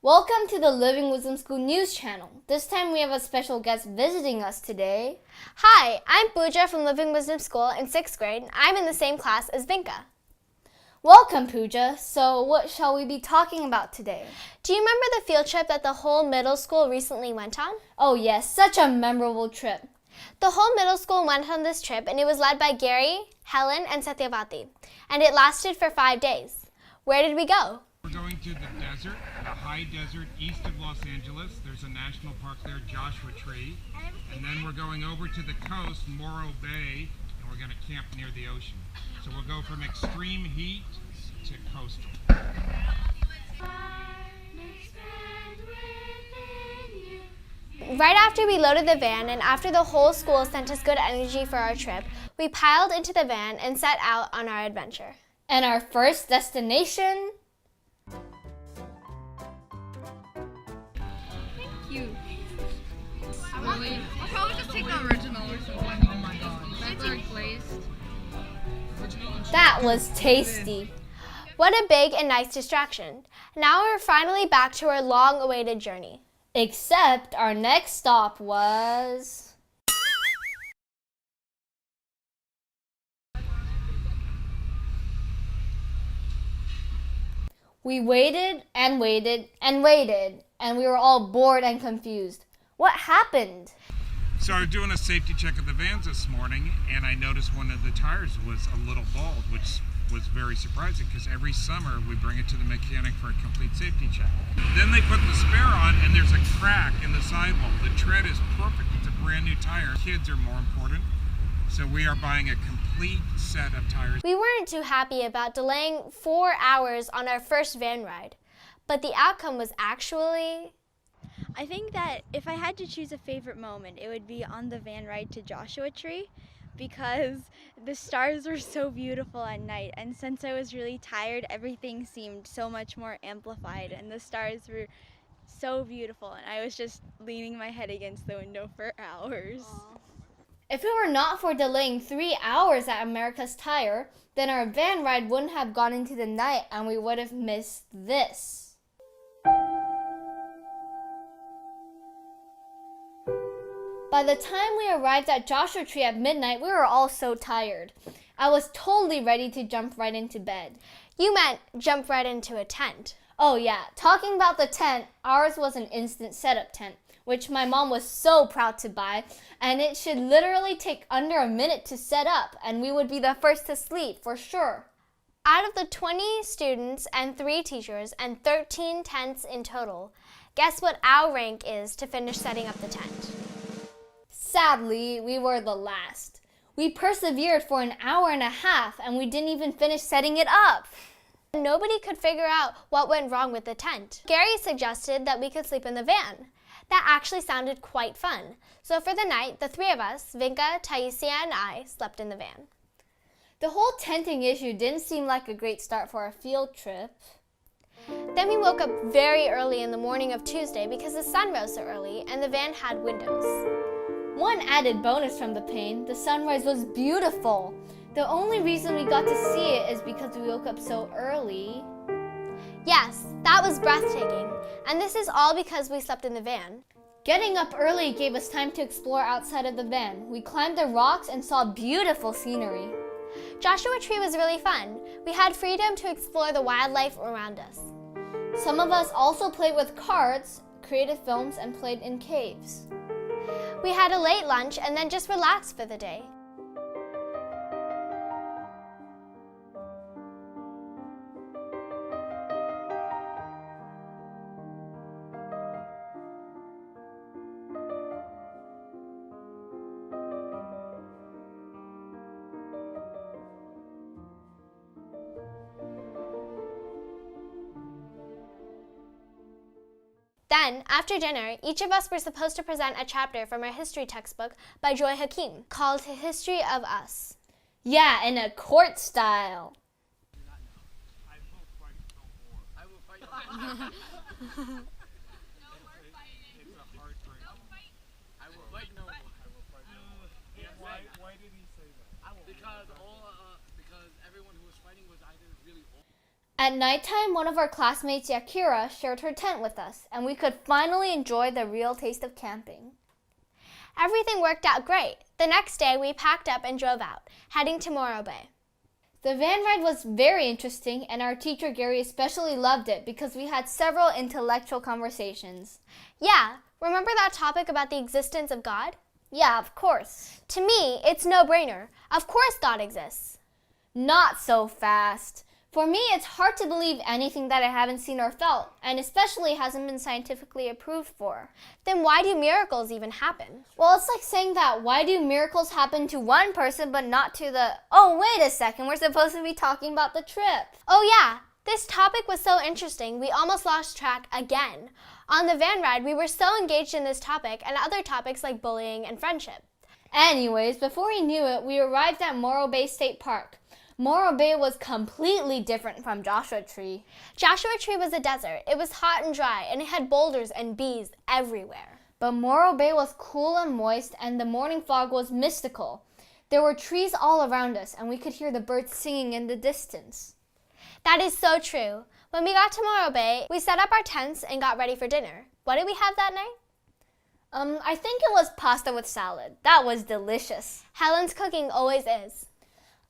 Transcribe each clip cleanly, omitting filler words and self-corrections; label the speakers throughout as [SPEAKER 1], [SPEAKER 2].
[SPEAKER 1] Welcome to the Living Wisdom School News Channel. This time we have a special guest visiting us today.
[SPEAKER 2] Hi, I'm Pooja from Living Wisdom School in 6th grade. I'm in the same class as Vinka.
[SPEAKER 1] Welcome, Pooja. So what shall we be talking about today?
[SPEAKER 2] Do you remember the field trip that the whole middle school recently went on?
[SPEAKER 1] Oh yes, such a memorable trip.
[SPEAKER 2] The whole middle school went on this trip and it was led by Gary, Helen, and Satyavati. And it lasted for 5 days. Where did we go?
[SPEAKER 3] We're going to the desert, the high desert east of Los Angeles. There's a national park there, Joshua Tree. And then we're going over to the coast, Morro Bay, and we're going to camp near the ocean. So we'll go from extreme heat to coastal.
[SPEAKER 2] Right after we loaded the van and after the whole school sent us good energy for our trip, we piled into the van and set out on our adventure.
[SPEAKER 1] And our first destination?
[SPEAKER 4] Cute. I'll probably just take the original or something. Oh my god. That's like glazed.
[SPEAKER 1] That was tasty.
[SPEAKER 2] What a big and nice distraction. Now we're finally back to our long-awaited journey.
[SPEAKER 1] Except our next stop was... We waited and waited and waited, and we were all bored and confused. What happened?
[SPEAKER 3] So I was doing a safety check of the vans this morning, and I noticed one of the tires was a little bald, which was very surprising because every summer we bring it to the mechanic for a complete safety check. Then they put the spare on and there's a crack in the sidewall. The tread is perfect. It's a brand new tire. Kids are more important. So we are buying a complete set of tires.
[SPEAKER 2] We weren't too happy about delaying 4 hours on our first van ride, but the outcome was actually...
[SPEAKER 5] I think that if I had to choose a favorite moment, it would be on the van ride to Joshua Tree because the stars were so beautiful at night, and since I was really tired, everything seemed so much more amplified and the stars were so beautiful and I was just leaning my head against the window for hours.
[SPEAKER 1] Aww. If it were not for delaying 3 hours at America's Tire, then our van ride wouldn't have gone into the night and we would have missed this. By the time we arrived at Joshua Tree at midnight, we were all so tired. I was totally ready to jump right into bed.
[SPEAKER 2] You meant jump right into a tent.
[SPEAKER 1] Oh yeah, talking about the tent, ours was an instant setup tent, which my mom was so proud to buy, and it should literally take under a minute to set up, and we would be the first to sleep for sure.
[SPEAKER 2] Out of the 20 students and 3 teachers and 13 tents in total, guess what our rank is to finish setting up the tent?
[SPEAKER 1] Sadly, we were the last. We persevered for an hour and a half and we didn't even finish setting it up.
[SPEAKER 2] Nobody could figure out what went wrong with the tent. Gary suggested that we could sleep in the van. That actually sounded quite fun. So for the night, the 3 of us, Vinka, Taisia, and I, slept in the van.
[SPEAKER 1] The whole tenting issue didn't seem like a great start for a field trip.
[SPEAKER 2] Then we woke up very early in the morning of Tuesday because the sun rose so early and the van had windows.
[SPEAKER 1] One added bonus from the pain, the sunrise was beautiful. The only reason we got to see it is because we woke up so early.
[SPEAKER 2] Yes, that was breathtaking. And this is all because we slept in the van.
[SPEAKER 1] Getting up early gave us time to explore outside of the van. We climbed the rocks and saw beautiful scenery.
[SPEAKER 2] Joshua Tree was really fun. We had freedom to explore the wildlife around us.
[SPEAKER 1] Some of us also played with cards, created films, and played in caves.
[SPEAKER 2] We had a late lunch and then just relaxed for the day. Then, after dinner, each of us were supposed to present a chapter from our history textbook by Joy Hakim called History of Us.
[SPEAKER 1] Yeah, in a court style.
[SPEAKER 3] I will fight no more. I will fight no more. It's a hard break. I will fight no more. I will fight no more. Why did he say that?
[SPEAKER 6] Because everyone who was fighting was either really old.
[SPEAKER 1] At nighttime, one of our classmates, Yakira, shared her tent with us, and we could finally enjoy the real taste of camping.
[SPEAKER 2] Everything worked out great. The next day, we packed up and drove out, heading to Morro Bay.
[SPEAKER 1] The van ride was very interesting, and our teacher Gary especially loved it because we had several intellectual conversations.
[SPEAKER 2] Yeah, remember that topic about the existence of God?
[SPEAKER 1] Yeah, of course.
[SPEAKER 2] To me, it's no-brainer. Of course God exists.
[SPEAKER 1] Not so fast. For me, it's hard to believe anything that I haven't seen or felt, and especially hasn't been scientifically approved for.
[SPEAKER 2] Then why do miracles even happen?
[SPEAKER 1] Well, it's like saying that why do miracles happen to one person but not to the... Oh, wait a second, we're supposed to be talking about the trip.
[SPEAKER 2] Oh yeah, this topic was so interesting we almost lost track again. On the van ride, we were so engaged in this topic and other topics like bullying and friendship.
[SPEAKER 1] Anyways, before we knew it, we arrived at Morro Bay State Park. Morro Bay was completely different from Joshua Tree.
[SPEAKER 2] Joshua Tree was a desert. It was hot and dry, and it had boulders and bees everywhere.
[SPEAKER 1] But Morro Bay was cool and moist, and the morning fog was mystical. There were trees all around us, and we could hear the birds singing in the distance.
[SPEAKER 2] That is so true. When we got to Morro Bay, we set up our tents and got ready for dinner. What did we have that night?
[SPEAKER 1] I think it was pasta with salad. That was delicious.
[SPEAKER 2] Helen's cooking always is.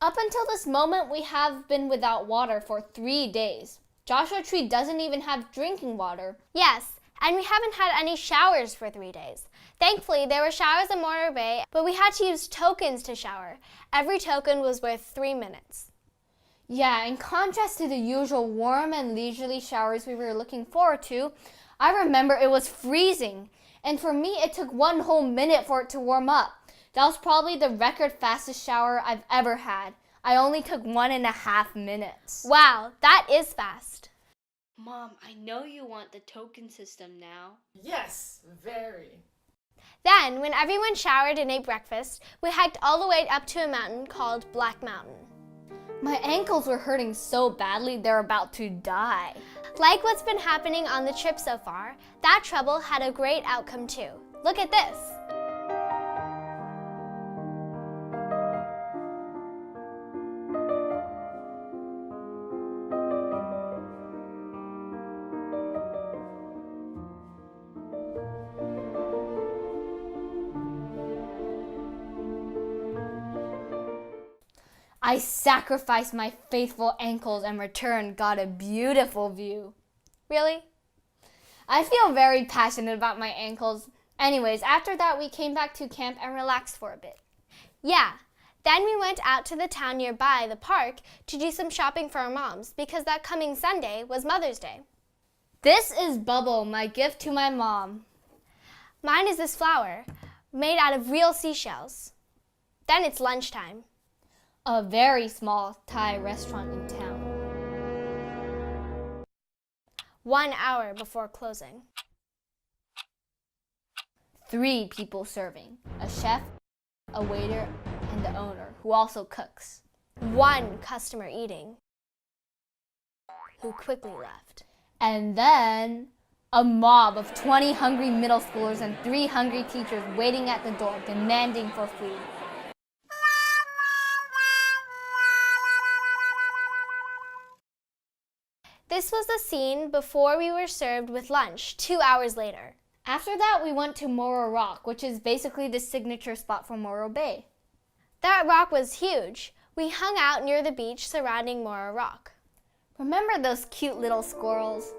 [SPEAKER 1] Up until this moment, we have been without water for 3 days. Joshua Tree doesn't even have drinking water.
[SPEAKER 2] Yes, and we haven't had any showers for 3 days. Thankfully, there were showers in Morro Bay, but we had to use tokens to shower. Every token was worth 3 minutes.
[SPEAKER 1] Yeah, in contrast to the usual warm and leisurely showers we were looking forward to, I remember it was freezing. And for me, it took 1 whole minute for it to warm up. That was probably the record fastest shower I've ever had. I only took 1.5 minutes.
[SPEAKER 2] Wow, that is fast.
[SPEAKER 1] Mom, I know you want the token system now.
[SPEAKER 4] Yes, very.
[SPEAKER 2] Then, when everyone showered and ate breakfast, we hiked all the way up to a mountain called Black Mountain.
[SPEAKER 1] My ankles were hurting so badly they're about to die.
[SPEAKER 2] Like what's been happening on the trip so far, that trouble had a great outcome too. Look at this.
[SPEAKER 1] I sacrificed my faithful ankles and returned got a beautiful view.
[SPEAKER 2] Really?
[SPEAKER 1] I feel very passionate about my ankles. Anyways, after that we came back to camp and relaxed for a bit.
[SPEAKER 2] Yeah. Then we went out to the town nearby, the park, to do some shopping for our moms because that coming Sunday was Mother's Day.
[SPEAKER 1] This is Bubble, my gift to my mom.
[SPEAKER 2] Mine is this flower, made out of real seashells. Then it's lunchtime.
[SPEAKER 1] A very small Thai restaurant in town.
[SPEAKER 2] 1 hour before closing.
[SPEAKER 1] 3 people serving. A chef, a waiter, and the owner, who also cooks.
[SPEAKER 2] 1 customer eating, who quickly left.
[SPEAKER 1] And then a mob of 20 hungry middle schoolers and 3 hungry teachers waiting at the door, demanding for food.
[SPEAKER 2] This was the scene before we were served with lunch 2 hours later.
[SPEAKER 1] After that, we went to Morro Rock, which is basically the signature spot for Morro Bay.
[SPEAKER 2] That rock was huge. We hung out near the beach surrounding Morro Rock.
[SPEAKER 1] Remember those cute little squirrels?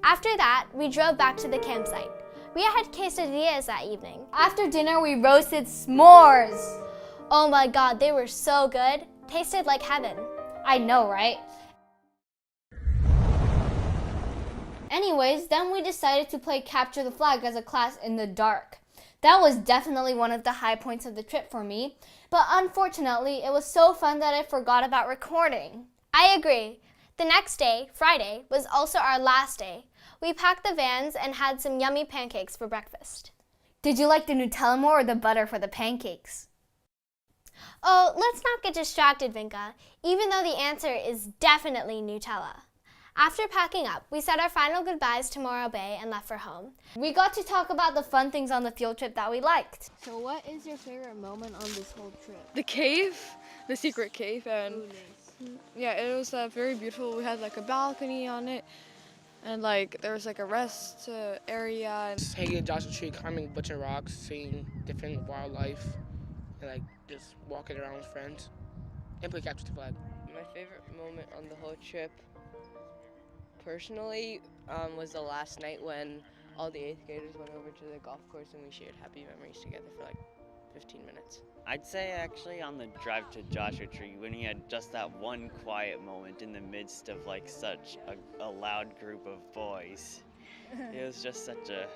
[SPEAKER 2] After that, we drove back to the campsite. We had quesadillas that evening.
[SPEAKER 1] After dinner, we roasted s'mores.
[SPEAKER 2] Oh my God, they were so good. Tasted like heaven.
[SPEAKER 1] I know, right? Anyways, then we decided to play Capture the Flag as a class in the dark. That was definitely one of the high points of the trip for me, but unfortunately, it was so fun that I forgot about recording.
[SPEAKER 2] I agree. The next day, Friday, was also our last day. We packed the vans and had some yummy pancakes for breakfast.
[SPEAKER 1] Did you like the Nutella more or the butter for the pancakes?
[SPEAKER 2] Oh, let's not get distracted, Vinka, even though the answer is definitely Nutella. After packing up, we said our final goodbyes to Morro Bay and left for home.
[SPEAKER 1] We got to talk about the fun things on the field trip that we liked.
[SPEAKER 6] So what is your favorite moment on this whole trip?
[SPEAKER 4] The cave, the secret cave, and
[SPEAKER 6] Ooh, nice.
[SPEAKER 4] yeah, it was very beautiful. We had like a balcony on it, and like there was like a rest area. And
[SPEAKER 7] Just hanging at Joshua Tree, climbing a bunch of rocks, seeing different wildlife, and like just walking around with friends, and play capture the flag.
[SPEAKER 8] My favorite moment on the whole trip, personally, was the last night when all the 8th graders went over to the golf course and we shared happy memories together for like 15 minutes.
[SPEAKER 9] I'd say actually on the drive to Joshua Tree when we had just that one quiet moment in the midst of like such a loud group of boys. It was just such a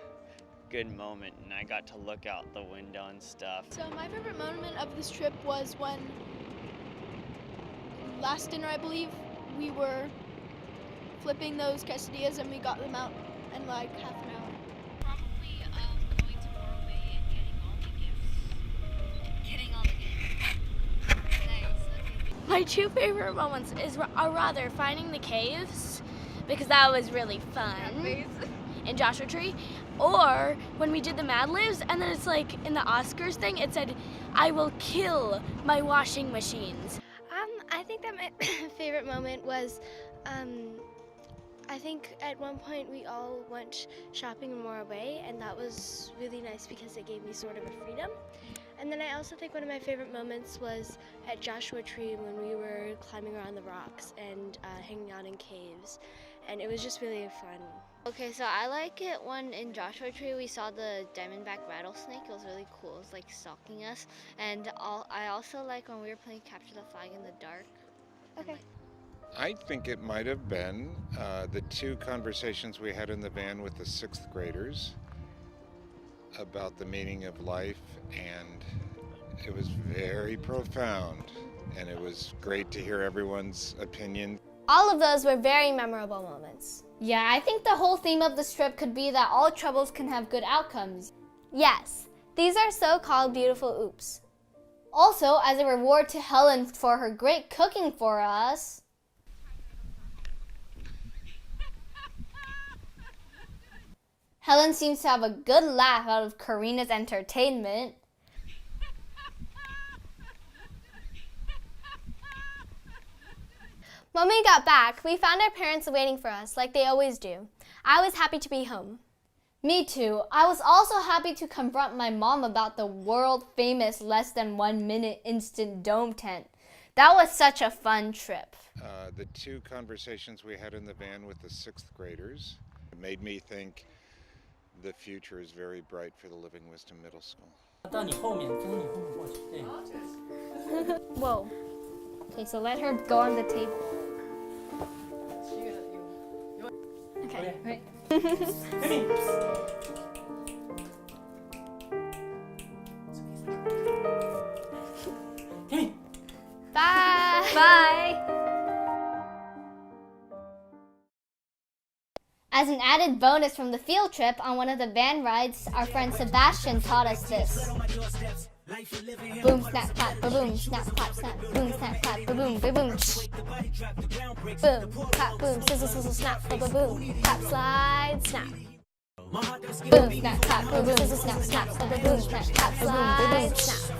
[SPEAKER 9] good moment, and I got to look out the window and stuff.
[SPEAKER 10] So my favorite moment of this trip was when last dinner, I believe, we were flipping those quesadillas and we got them out in like half an hour.
[SPEAKER 11] Probably going to Morro Bay and getting all the gifts. Getting all the gifts. Nice. Okay.
[SPEAKER 12] My two favorite moments are rather finding the caves, because that was really fun in Joshua Tree, or when we did the Mad Libs, and then it's like in the Oscars thing, it said, "I will kill my washing machines."
[SPEAKER 2] I think that my favorite moment was, I think at one point we all went shopping in Morro Bay, and that was really nice because it gave me sort of a freedom. And then I also think one of my favorite moments was at Joshua Tree when we were climbing around the rocks and hanging out in caves, and it was just really fun.
[SPEAKER 1] Okay, so I like it when in Joshua Tree we saw the diamondback rattlesnake. It was really cool. It was like stalking us. And I also like when we were playing capture the flag in the dark.
[SPEAKER 2] Okay.
[SPEAKER 13] I think it might have been the two conversations we had in the van with the 6th graders about the meaning of life, and it was very profound, and it was great to hear everyone's opinion.
[SPEAKER 2] All of those were very memorable moments.
[SPEAKER 1] Yeah, I think the whole theme of this trip could be that all troubles can have good outcomes.
[SPEAKER 2] Yes, these are so-called beautiful oops.
[SPEAKER 1] Also, as a reward to Helen for her great cooking for us, Helen seems to have a good laugh out of Karina's entertainment.
[SPEAKER 2] When we got back, we found our parents waiting for us like they always do. I was happy to be home.
[SPEAKER 1] Me too. I was also happy to confront my mom about the world-famous less than 1 minute instant dome tent. That was such a fun trip.
[SPEAKER 13] The two conversations we had in the van with the 6th graders made me think the future is very bright for the Living Wisdom Middle School.
[SPEAKER 1] Whoa. Okay, so let her go on the table. Okay, right.
[SPEAKER 2] Bye!
[SPEAKER 1] Bye! As an added bonus from the field trip, on one of the van rides, our friend Sebastian taught us this. Boom, snap, clap, ba-boom, snap, clap, snap, boom, snap, clap, ba-boom, ba-boom.
[SPEAKER 2] Boom, clap, boom, sizzle, sizzle, snap, ba-boom, clap, slide, snap.
[SPEAKER 1] Boom, snap, clap, ba-boom, sizzle, snap, snap, ba-boom, snap, clap,
[SPEAKER 2] Slide,
[SPEAKER 1] ba-boom,
[SPEAKER 2] snap.